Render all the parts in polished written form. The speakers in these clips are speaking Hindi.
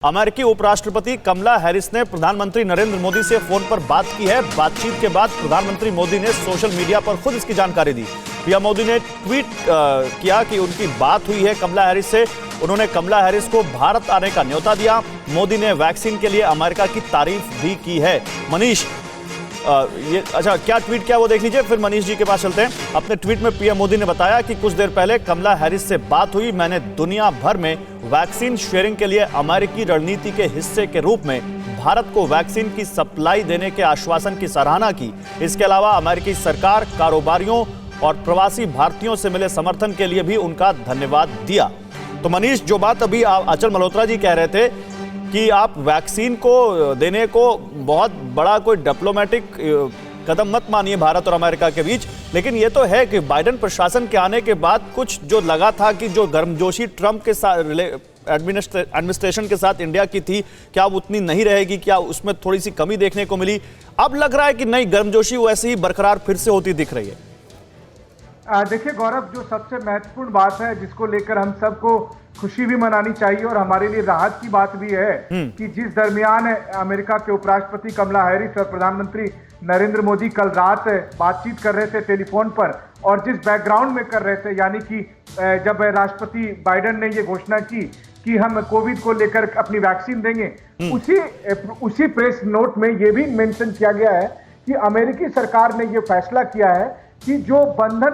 अमेरिकी उपराष्ट्रपति कमला हैरिस ने प्रधानमंत्री नरेंद्र मोदी से फोन पर बात की है। बातचीत के बाद प्रधानमंत्री मोदी ने सोशल मीडिया पर खुद इसकी जानकारी दी। पीएम मोदी ने ट्वीट किया कि उनकी बात हुई है कमला हैरिस से। उन्होंने कमला हैरिस को भारत आने का न्योता दिया। मोदी ने वैक्सीन के लिए अमेरिका की तारीफ भी की है। मनीष, ये अच्छा क्या ट्वीट किया वो देख लीजिए, फिर मनीष जी के पास चलते हैं। अपने ट्वीट में पीएम मोदी ने बताया कि कुछ देर पहले कमला हैरिस से बात हुई। मैंने दुनिया भर में वैक्सीन शेयरिंग के लिए अमेरिकी रणनीति के हिस्से के रूप में भारत को वैक्सीन की सप्लाई देने के आश्वासन की सराहना की। इसके अलावा अमेरिकी सरकार, कारोबारियों और प्रवासी भारतीयों से मिले समर्थन के लिए भी उनका धन्यवाद दिया। तो मनीष, जो बात अभी अचल मल्होत्रा जी कह रहे थे कि आप वैक्सीन को देने को बहुत बड़ा कोई डिप्लोमेटिक कदम मत मानिए भारत और अमेरिका के बीच, लेकिन ये तो है कि बाइडेन प्रशासन के आने के बाद कुछ जो लगा था कि जो गर्मजोशी ट्रंप के साथ एडमिनिस्ट्रेशन के साथ इंडिया की थी, क्या वो उतनी नहीं रहेगी? क्या उसमें थोड़ी सी कमी देखने को मिली? अब लग रहा है कि नहीं, गर्मजोशी वैसे ही बरकरार फिर से होती दिख रही है। देखिए गौरव, जो सबसे महत्वपूर्ण बात है जिसको लेकर हम सबको खुशी भी मनानी चाहिए और हमारे लिए राहत की बात भी है कि जिस दरमियान अमेरिका के उपराष्ट्रपति कमला हैरिस और प्रधानमंत्री नरेंद्र मोदी कल रात बातचीत कर रहे थे टेलीफोन पर, और जिस बैकग्राउंड में कर रहे थे, यानी कि जब राष्ट्रपति बाइडेन ने ये घोषणा की कि हम कोविड को लेकर अपनी वैक्सीन देंगे, उसी प्रेस नोट में ये भी मेंशन किया गया है कि अमेरिकी सरकार ने ये फैसला किया है कि जो बंधन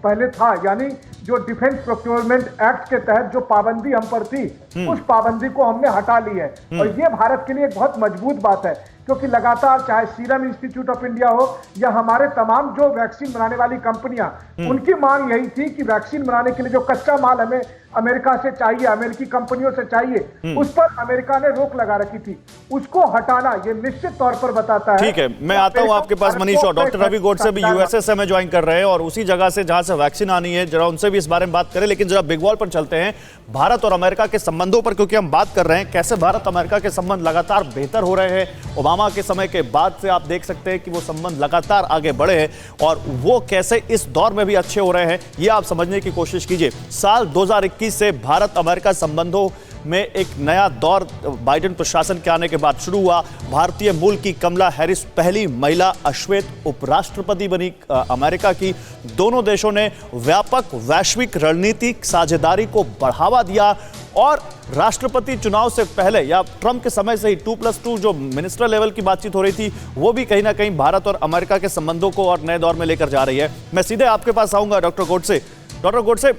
पहले था, यानी जो डिफेंस प्रोक्योरमेंट एक्ट के तहत जो पाबंदी हम पर थी, उस पाबंदी को हमने हटा ली है। और ये भारत के लिए एक बहुत मजबूत बात है, क्योंकि लगातार चाहे सीरम इंस्टीट्यूट ऑफ इंडिया हो या हमारे तमाम जो वैक्सीन बनाने वाली कंपनियां, उनकी मांग यही थी कि वैक्सीन बनाने के लिए जो कच्चा माल हमें अमेरिका से चाहिए, अमेरिकी कंपनियों से चाहिए, उस पर अमेरिका ने रोक लगा रखी थी। उसको हटाना ये निश्चित तौर पर बताता है। ठीक है, मैं आता हूं आपके पास मनीष, और डॉक्टर रवि गोडसे भी यूएसए से हमें ज्वाइन कर रहे हैं और उसी जगह से जहां से वैक्सीन आनी है, जरा उनसे भी इस बारे में बात करें। लेकिन जरा बिग वॉल पर चलते हैं, भारत और अमेरिका के संबंधों पर, क्योंकि हम बात कर रहे हैं कैसे भारत अमेरिका के संबंध लगातार बेहतर हो रहे हैं। ओबामा के समय के बाद से आप देख सकते हैं कि वो संबंध लगातार आगे बढ़े हैं और वो कैसे इस दौर में भी अच्छे हो रहे हैं, ये आप समझने की कोशिश कीजिए। साल 2021 से भारत अमेरिका संबंधों में एक नया दौर बाइडेन प्रशासन के आने के बाद शुरू हुआ। भारतीय मूल की कमला हैरिस पहली महिला अश्वेत उपराष्ट्रपति बनी अमेरिका की। दोनों देशों ने व्यापक वैश्विक रणनीतिक साझेदारी को बढ़ावा दिया और राष्ट्रपति चुनाव से पहले या ट्रंप के समय से ही 2+2 जो मिनिस्टर लेवल की बातचीत हो रही थी, वो भी कहीं ना कहीं भारत और अमेरिका के संबंधों को और नए दौर में लेकर जा रही है। मैं सीधे आपके पास आऊंगा डॉक्टर गोडसे। डॉक्टर गोडसे,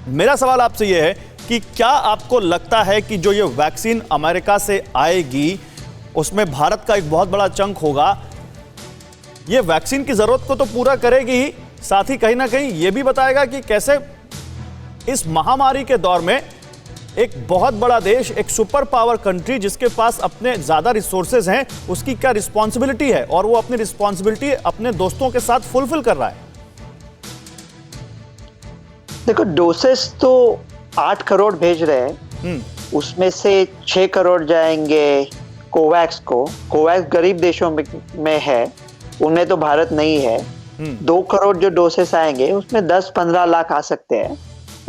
मेरा सवाल आपसे यह है कि क्या आपको लगता है कि जो ये वैक्सीन अमेरिका से आएगी उसमें भारत का एक बहुत बड़ा चंक होगा, ये वैक्सीन की जरूरत को तो पूरा करेगी ही, साथ ही कहीं ना कहीं ये भी बताएगा कि कैसे इस महामारी के दौर में एक बहुत बड़ा देश, एक सुपर पावर कंट्री जिसके पास अपने ज्यादा रिसोर्सेज हैं, उसकी क्या रिस्पॉन्सिबिलिटी है और वो अपनी रिस्पॉन्सिबिलिटी अपने दोस्तों के साथ फुलफिल कर रहा है। देखो, डोसेस तो 8 करोड़ भेज रहे हैं, उसमें से 6 करोड़ जाएंगे कोवैक्स को। कोवैक्स गरीब देशों में है, उनमें तो भारत नहीं है। 2 करोड़ जो डोसेस आएंगे उसमें 10-15 लाख आ सकते हैं,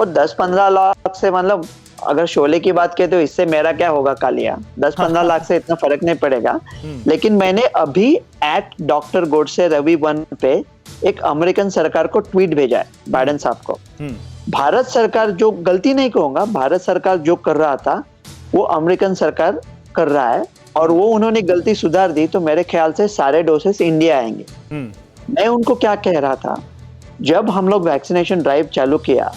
और 10-15 लाख से मतलब अगर शोले की बात करें तो इससे मेरा क्या होगा कालिया, 10-15 लाख से इतना फर्क नहीं पड़ेगा। लेकिन मैंने अभी @डॉक्टर गोडसे रवि 1 पे एक अमेरिकन सरकार को ट्वीट भेजा है, बाइडेन साहब को। भारत सरकार जो गलती नहीं कहूंगा, भारत सरकार जो कर रहा था वो अमेरिकन सरकार कर रहा है, और वो उन्होंने गलती सुधार दी, तो मेरे ख्याल से सारे डोसेस इंडिया आएंगे। मैं उनको क्या कह रहा था, जब हम लोग वैक्सीनेशन ड्राइव चालू किया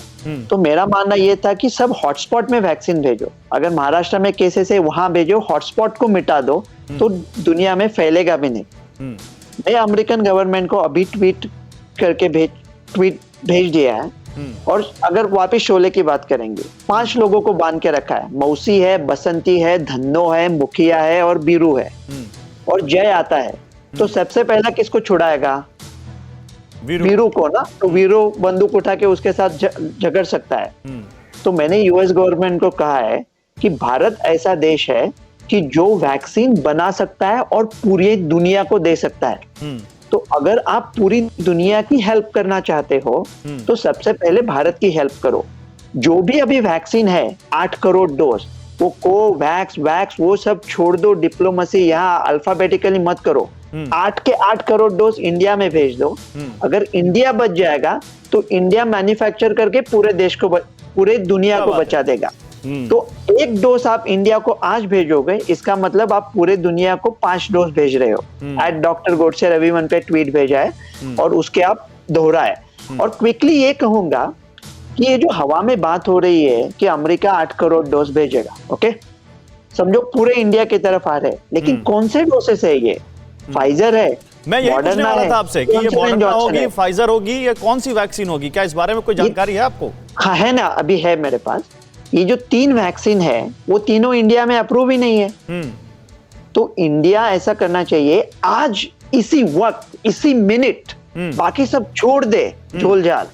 तो मेरा मानना यह था कि सब हॉटस्पॉट में वैक्सीन भेजो। अगर महाराष्ट्र में केसेस है वहां भेजो, हॉटस्पॉट को मिटा दो तो दुनिया में फैलेगा भी नहीं। मैं अमेरिकन गवर्नमेंट को अभी ट्वीट करके भेज दिया है। और अगर वापस शोले की बात करेंगे, 5 लोगों को बांध के रखा है, मौसी है, बसंती है, धन्नो है, मुखिया है और बीरू है, और जय आता है, तो सबसे पहला किसको छुड़ाएगा? वीरू को ना। तो वीरू बंदूक उठा के उसके साथ झगड़ सकता है। तो मैंने यूएस गवर्नमेंट को कहा है कि भारत ऐसा देश है कि जो वैक्सीन बना सकता है और पूरी दुनिया को दे सकता है। तो अगर आप पूरी दुनिया की हेल्प करना चाहते हो तो सबसे पहले भारत की हेल्प करो। जो भी अभी वैक्सीन है 8 करोड़ डोज, वो कोवैक्स वैक्स वो सब छोड़ दो, डिप्लोमेसी यहाँ अल्फाबेटिकली मत करो। 8 के 8 करोड़ डोज इंडिया में भेज दो। अगर इंडिया बच जाएगा तो इंडिया मैन्युफैक्चर करके पूरे देश को पूरे दुनिया को बचा देगा। तो एक डोज आप इंडिया को आज भेजोगे, इसका मतलब आप पूरे दुनिया को 5 डोज भेज रहे हो। डॉक्टर गोडसे रविवन पे ट्वीट भेजा है और उसके आप दोहराए। और क्विकली ये कहूंगा कि ये जो हवा में बात हो रही है कि अमेरिका 8 करोड़ डोज भेजेगा, ओके, समझो पूरे इंडिया की तरफ आ रहे हैं, लेकिन कौन से डोसेस है ये? फाइजर है, मैं यही पूछने वाला था आपसे कि ये मॉडर्ना होगी, फाइजर होगी, या कौन सी वैक्सीन होगी? क्या इस बारे में कोई जानकारी है आपको? हाँ है ना, अभी है मेरे पास। ये जो 3 वैक्सीन है वो तीनों इंडिया में अप्रूव ही नहीं है। तो इंडिया ऐसा करना चाहिए आज, इसी वक्त, इसी मिनट, बाकी सब छोड़ दे झोल झाल।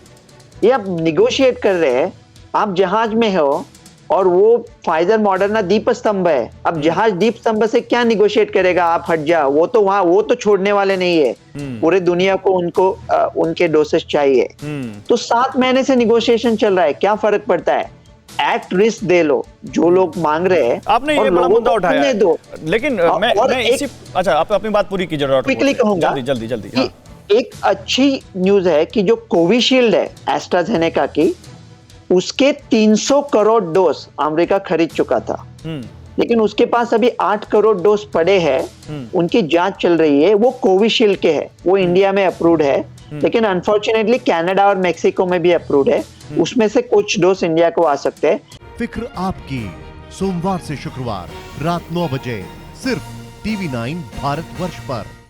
ये आप निगोशिएट कर रहे हैं, आप जहाज में हो और वो फाइजर मॉडर्ना दीप स्तंभ है। अब जहाज दीप स्तंभ से क्या निगोशिएट करेगा? आप हट जाओ, वो तो वहां, वो तो छोड़ने वाले नहीं है। पूरे दुनिया को उनको उनके डोसेस चाहिए। तो 7 महीने से निगोशिएशन चल रहा है, क्या फर्क पड़ता है? एक्ट रिस्क दे लो, जो लोग मांग रहे हैं। आपने ये बड़ा मुद्दा उठाया दो। लेकिन मैं इसी, अच्छा आप अपनी बात पूरी कीजिए, क्विकली कहूंगा, जल्दी। हाँ। एक अच्छी न्यूज है कि जो कोविशील्ड है एस्ट्राजेनेका की, उसके 300 करोड़ डोज अमेरिका खरीद चुका था, लेकिन उसके पास अभी 8 करोड़ डोज पड़े हैं। उनकी जांच चल रही है, वो कोविशील्ड के है, वो इंडिया में अप्रूव्ड है, लेकिन अनफॉर्चुनेटली कनाडा और मेक्सिको में भी अप्रूव्ड है। उसमें से कुछ डोज इंडिया को आ सकते हैं। फिक्र आपकी, सोमवार से शुक्रवार रात 9 बजे सिर्फ TV9 भारतवर्ष पर।